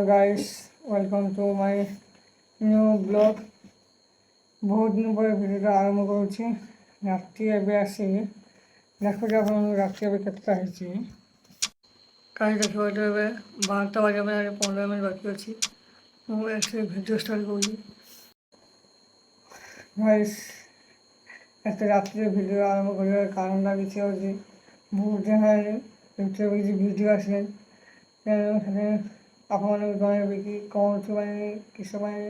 guys, welcome to my new blog. ବହୁତ ଦିନ ପରେ ଭିଡ଼ିଓଟା ଆରମ୍ଭ କରୁଛି। ରାତି ଏବେ ଆସି ଦେଖୁଛି ଆପଣଙ୍କୁ ରାତି ଏବେ କେତେଟା ହେଇଛି। କାଲି ଦେଖିବାଠୁ ଏବେ 12ଟା ବାଜିବା ପାଇଁ 15 ମିନିଟ୍ ବାକି ଅଛି। ମୁଁ ଆକ୍ଚୁଆଲି ଭିଡ଼ିଓ ଷ୍ଟାର୍ଟ କରୁଛି। ଗାଇସ୍, ଏତେ ରାତିରେ ଭିଡ଼ିଓ ଆରମ୍ଭ କରିବାର କାରଣଟା କିଛି ହେଉଛି ବହୁତ ଦିନ ହେଲାଣି ୟୁଟ୍ୟୁବରେ କିଛି ଭିଡ଼ିଓ ଆସିଲାଣି, ତେଣୁ ସେଥିପାଇଁ ଆପଣମାନଙ୍କୁ ଜଣାଇବି କି କ'ଣ ପାଇଁ କିସ ପାଇଁ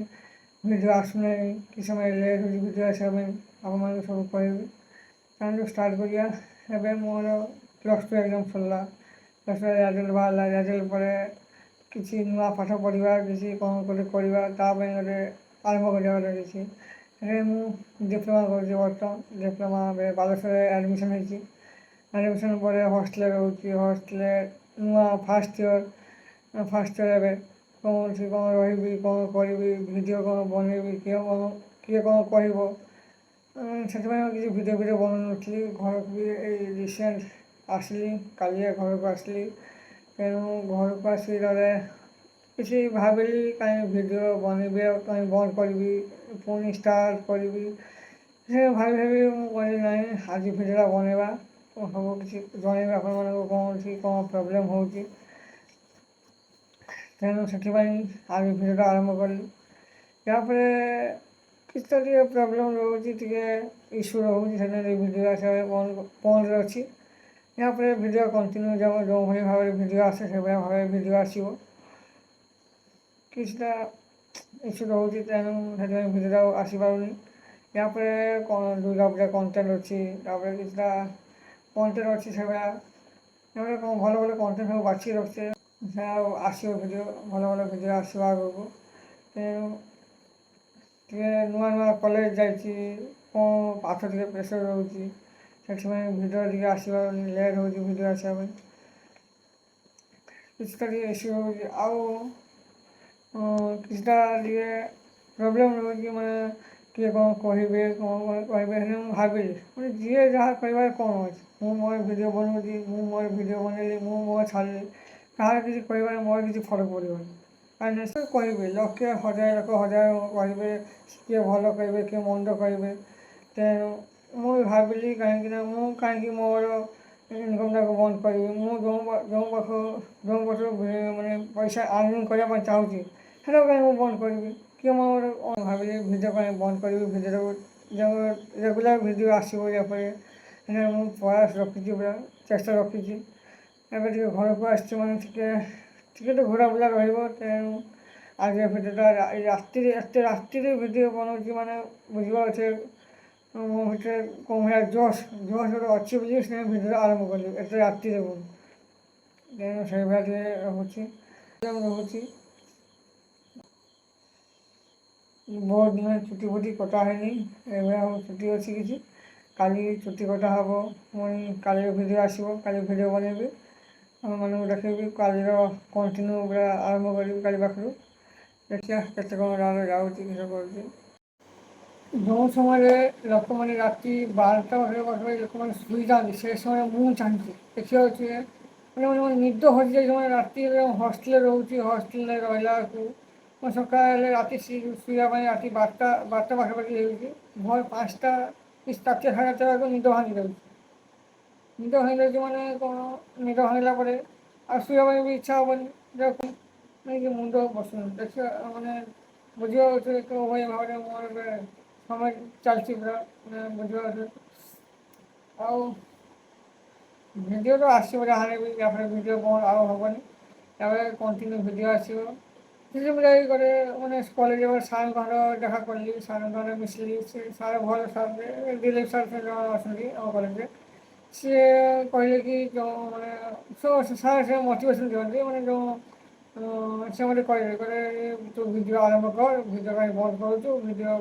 ଭିଡ଼ିଓ ଆସୁନାହିଁ, କିସ ପାଇଁ ଲେଟ୍ ହେଉଛି ଭିଡ଼ିଓ ଆସିବା ପାଇଁ ଆପଣମାନଙ୍କୁ ସବୁ କହିବି। ତାହେଲେ ଷ୍ଟାର୍ଟ କରିବା। ଏବେ ମୋର +2 ଏକ୍ଜାମ୍ ସରିଲା, +2 ରେଜଲ୍ଟ ବାହାରିଲା। ରେଜଲ୍ଟ ପରେ କିଛି ନୂଆ ପାଠ ପଢ଼ିବା, କିଛି କ'ଣ ଗୋଟେ କରିବା, ତା ପାଇଁ ଗୋଟେ ଆରମ୍ଭ କରିବାର କିଛି। ଏବେ ମୁଁ ଡିପ୍ଲୋମା କରୁଛି ବର୍ତ୍ତମାନ। ଡିପ୍ଲୋମା ଏବେ ବାଲେଶ୍ୱରରେ ଆଡ଼ମିସନ୍ ହେଇଛି। ଆଡ଼ମିସନ୍ ପରେ ହଷ୍ଟେଲରେ ରହୁଛି। ହଷ୍ଟେଲରେ ନୂଆ ଫାର୍ଷ୍ଟ ଇୟର୍ ଏବେ କେଉଁଠି କ'ଣ ରହିବି, କ'ଣ କରିବି, ଭିଡ଼ିଓ କ'ଣ ବନେଇବି, କିଏ କ'ଣ କହିବ, ସେଥିପାଇଁ ମୁଁ କିଛି ଭିଡ଼ିଓ ବନାଉନଥିଲି। ଘରକୁ ବି ଏଇ ରିସେଣ୍ଟ ଆସିଲି, କାଲି ଘରକୁ ଆସିଲି। ତେଣୁ ଘରକୁ ଆସିଲାରେ କିଛି ଭାବିଲି କାହିଁ ଭିଡ଼ିଓ ବନେଇବି ଆଉ କାହିଁ ବନ୍ଦ କରିବି, ପୁଣି ଷ୍ଟାର୍ଟ କରିବି। ସେ ଭାବି ମୁଁ କହିଲି ନାହିଁ, ଆଜି ଭିଡ଼ିଓଟା ବନେଇବା, ସବୁ କିଛି ଜଣେଇବି ଆପଣମାନଙ୍କୁ କ'ଣ ପ୍ରୋବ୍ଲେମ୍ ହେଉଛି। ତେଣୁ ସେଥିପାଇଁ ଆଜି ଭିଡ଼ିଓଟା ଆରମ୍ଭ କଲି। ତାପରେ କିଛି ତ ଟିକେ ପ୍ରୋବ୍ଲେମ୍ ରହୁଛି, ଟିକେ ଇସ୍ୟୁ ରହୁଛି, ସେଥିପାଇଁ ଭିଡ଼ିଓ ଆସିବା ବନ୍ଦରେ ଅଛି। ଏହାପରେ ଭିଡ଼ିଓ କଣ୍ଟିନ୍ୟୁ ଯେଉଁଭଳି ଭାବରେ ଭିଡ଼ିଓ ଆସେ ସେଭଳି ଭାବରେ ଭିଡ଼ିଓ ଆସିବ। କିଛିଟା ଇସ୍ୟୁ ରହୁଛି, ତେଣୁ ସେଥିପାଇଁ ଭିଡ଼ିଓ ଆସିପାରୁନି। ଏହାପରେ ଦୁର୍ଗା ପୂଜା କଣ୍ଟେଣ୍ଟ ଅଛି, ତାପରେ କିଛିଟା କଣ୍ଟେଣ୍ଟ ଅଛି, ସେଭଳିଆ ଏଭଳିଆ କ'ଣ ଭଲ କଣ୍ଟେଣ୍ଟ ସବୁ ବାଛି ରଖିଛେ। ସେ ଆଉ ଆସିବ ଭିଡ଼ିଓ, ଭଲ ଭିଡ଼ିଓ ଆସିବ ଆଗକୁ। ତେଣୁ ଟିକେ ନୂଆ କଲେଜ ଯାଇଛି, କ'ଣ ପାଠ ଟିକେ ପ୍ରେସର୍ ରହୁଛି, ସେଥିପାଇଁ ଭିଡ଼ିଓ ଟିକେ ଆସିବା ଲେଟ୍ ହେଉଛି ଭିଡ଼ିଓ ଆସିବା ପାଇଁ। କିଛିଟା ଟିକେ ଇସ୍ୟୁ ରହୁଛି, ଆଉ କିଛିଟା ଟିକେ ପ୍ରୋବ୍ଲେମ୍ ରହୁଛି, ମାନେ କିଏ କ'ଣ କହିବେ, ହେଲେ ମୁଁ ଭାବିଲି ଯିଏ ଯାହା କହିବାରେ କ'ଣ ଅଛି। ମୁଁ ମୋର ଭିଡ଼ିଓ ବନାଉଛି, ମୁଁ ମୋର ଭିଡ଼ିଓ ବନେଇଲି, ମୁଁ ମୋର ଛାଡ଼ିଲି, କାହାର କିଛି କହିବାରେ ମୋର କିଛି ଫରକ ପଡ଼ିବନି। କାରଣ ନିଶ୍ଚୟ କହିବେ, ଲକ୍ଷେ ହଜାର କହିବେ, କିଏ ଭଲ କହିବେ, କିଏ ମନ୍ଦ କହିବେ। ତେଣୁ ମୁଁ ଭାବିଲି କାହିଁକିନା ମୁଁ କାହିଁକି ମୋର ଇନକମ୍ଟାକୁ ବନ୍ଦ କରିବି। ମୁଁ ଯେଉଁ ପାଖରୁ ମାନେ ପଇସା ଆର୍ନିଂ କରିବା ପାଇଁ ଚାହୁଁଛି, ସେଟାକୁ କାହିଁକି ମୁଁ ବନ୍ଦ କରିବି। କିଏ ମୋର ଭାବିଲି ଭିଡ଼ିଓ ପାଇଁ ବନ୍ଦ କରିବି। ଭିଡ଼ିଓକୁ ଯେଉଁ ରେଗୁଲାର ଭିଡ଼ିଓ ଆସିବ ଏହାପରେ, ହେଲେ ମୁଁ ପ୍ରୟାସ ରଖିଛି, ପୁରା ଚେଷ୍ଟା ରଖିଛି। ଏବେ ଟିକେ ଘରକୁ ଆସିଛି, ମାନେ ଟିକେ ଘୋରା ବୁଲା ରହିବ। ତେଣୁ ଆଜି ଭିଡ଼ିଓଟା ଏତେ ରାତିରେ ଭିଡ଼ିଓ ବନାଉଛି, ମାନେ ବୁଝିପାରୁଛେ ମୋ ଭିତରେ କ'ଣ ଭଳିଆ ଜୋସ୍ ଗୋଟେ ଅଛି ବୋଲି ସେ ଭିଡ଼ିଓ ଆରମ୍ଭ କଲି ଏତେ ରାତିରେ ବୋଲି। ତେଣୁ ସେଇଭଳିଆ ଟିକେ ରହୁଛି। ବହୁତ ଦିନ ଛୁଟି କଟା ହେଇନି, ଏବେ ଆଉ ଛୁଟି ଅଛି କିଛି। କାଲି ଛୁଟି କଟା ହେବ, ପୁଣି କାଲି ଭିଡ଼ିଓ ଆସିବ, କାଲି ଭିଡ଼ିଓ ବନେଇବି, ଆପଣମାନଙ୍କୁ ଦେଖେଇବି। କାଲିର କଣ୍ଟିନ୍ୟୁ ପୁରା ଆରମ୍ଭ କରିବି କାଲି ପାଖରୁ। ଦେଖିବା କେତେ କ'ଣ ଯାଉଛି, କିସ କରୁଛି। ଯେଉଁ ସମୟରେ ଲୋକମାନେ ରାତି 12ଟା ପାଖାପାଖି ଲୋକମାନେ ଶୋଇଯାଆନ୍ତି, ସେ ସମୟରେ ମୁଁ ଚାହୁଁଛି ଦେଖିବାକୁ ମାନେ ନିଦ ହଜିଯାଏ। ଯେଉଁମାନେ ରାତିରେ ହଷ୍ଟେଲରେ ରହୁଛି, ହଷ୍ଟେଲରେ ରହିଲାକୁ ମୁଁ ସକାଳ ହେଲେ ରାତି ଶୋଇବା ପାଇଁ ରାତି 12ଟା ପାଖାପାଖି ହେଉଛି। ଭୋର 5ଟା କି 4:30 ବେଳକୁ ନିଦ ଭାଙ୍ଗି ଯାଉଛି। ନିଦ ଭାଙ୍ଗିଯାଉଛି ମାନେ କ'ଣ, ନିଦ ଭାଙ୍ଗିଲା ପରେ ଆଉ ଶୋଇବା ପାଇଁ ବି ଇଚ୍ଛା ହେବନି। ନେଇକି ମୁଣ୍ଡ ବସୁନି। ଦେଖିବା ମାନେ ବୁଝିବାକୁ କେଉଁଭଳି ଭାବରେ ମୋର ଏବେ ସମୟ ଚାଲିଛି, ପୁରା ବୁଝିବାକୁ। ଆଉ ଭିଡ଼ିଓ ତ ଆସିବ ଯାହାହେଲେ ବି, ତାପରେ ଭିଡ଼ିଓ ବନ୍ଦ ଆଉ ହେବନି, ତାପରେ କଣ୍ଟିନ୍ୟୁ ଭିଡ଼ିଓ ଆସିବ। କିଛି ମୁଁ ଯାଇ ଗୋଟେ ମାନେ କଲେଜରେ ସାର୍ଙ୍କ ଦେଖା କଲି, ସାର୍ଙ୍କ ମିଶିଲି। ସେ ସାର୍ ଭଲ ସାର୍, ଦିଲ୍ଲୀପ ସାର୍ ସେ ଜଣେ ଅଛନ୍ତି ଆମ କଲେଜରେ। ସିଏ କହିଲେ କି ଯେଉଁ ମାନେ ସାର୍ ସେ ମୋଟିଭେସନ୍ ଦିଅନ୍ତି, ମାନେ ଯେଉଁ ସେ ମୋତେ କହିଲେ ତୁ ଭିଡ଼ିଓ ଆରମ୍ଭ କର, ଭିଡ଼ିଓ କାହିଁ ବନ୍ଦ କରୁଛୁ, ଭିଡ଼ିଓ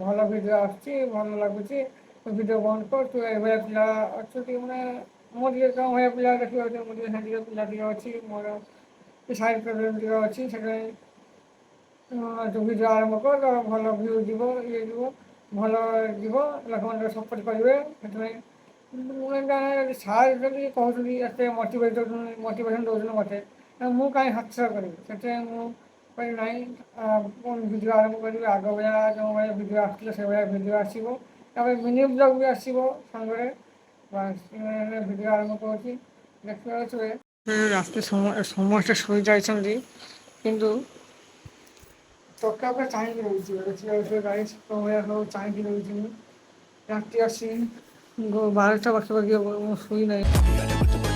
ଭଲ ଭିଡ଼ିଓ ଆସୁଛି, ଭଲ ଲାଗୁଛି, ତୁ ଭିଡ଼ିଓ ବନ୍ଦ କର, ତୁ ଏଭଳିଆ ପିଲା ଅଛନ୍ତି। ମାନେ ମୁଁ ଟିକେ କ'ଣ ଭଳିଆ ପିଲା ଦେଖିବାକୁ, ମୁଁ ଟିକେ ସେମିତି ପିଲା ଟିକେ ଅଛି, ମୋର ସାଇଡ଼୍ ପ୍ରୋବ୍ଲେମ୍ ଟିକେ ଅଛି। ସେଥିପାଇଁ ତୁ ଭିଡ଼ିଓ ଆରମ୍ଭ କର, ତୋର ଭଲ ଭ୍ୟୁ ଯିବ, ଭଲ ଯିବ, ଲୋକମାନେ ସପୋର୍ଟ କରିବେ। ସେଥିପାଇଁ ସାର୍ ଯଦି କହୁଛନ୍ତି, ଏତେ ମୋଟିଭେସନ୍ ଦେଉଛନ୍ତି ମୋତେ, ମୁଁ କାହିଁ ହାତଛଡ଼ା କରିବି, ସେଥିପାଇଁ ମୁଁ କହିଲି ନାହିଁ ପୁଣି ଭିଡ଼ିଓ ଆରମ୍ଭ କରିବି। ଆଗ ଭଳିଆ ଯେଉଁ ଭଳିଆ ଭିଡ଼ିଓ ଆସୁଥିଲା ସେଭଳିଆ ଭିଡ଼ିଓ ଆସିବ, ତାପରେ ମିନି ବ୍ଲଗ୍ ବି ଆସିବ ସାଙ୍ଗରେ। ଭିଡ଼ିଓ ଆରମ୍ଭ କରୁଛି। ଦେଖିବା ଆସିବେ ରାତି ସମସ୍ତେ ଶୋଇଯାଇଛନ୍ତି, କିନ୍ତୁ ତକା ଚାହିଁକି ରହୁଛି। ଦେଖିବା ଗାଈ ଭଳିଆ ସବୁ ଚାହିଁକି ରହୁଛି। ରାତି ଆସି 12ଟା ପାଖାପାଖି ହେବ, ମୁଁ ଶୋଇ ନାହିଁ।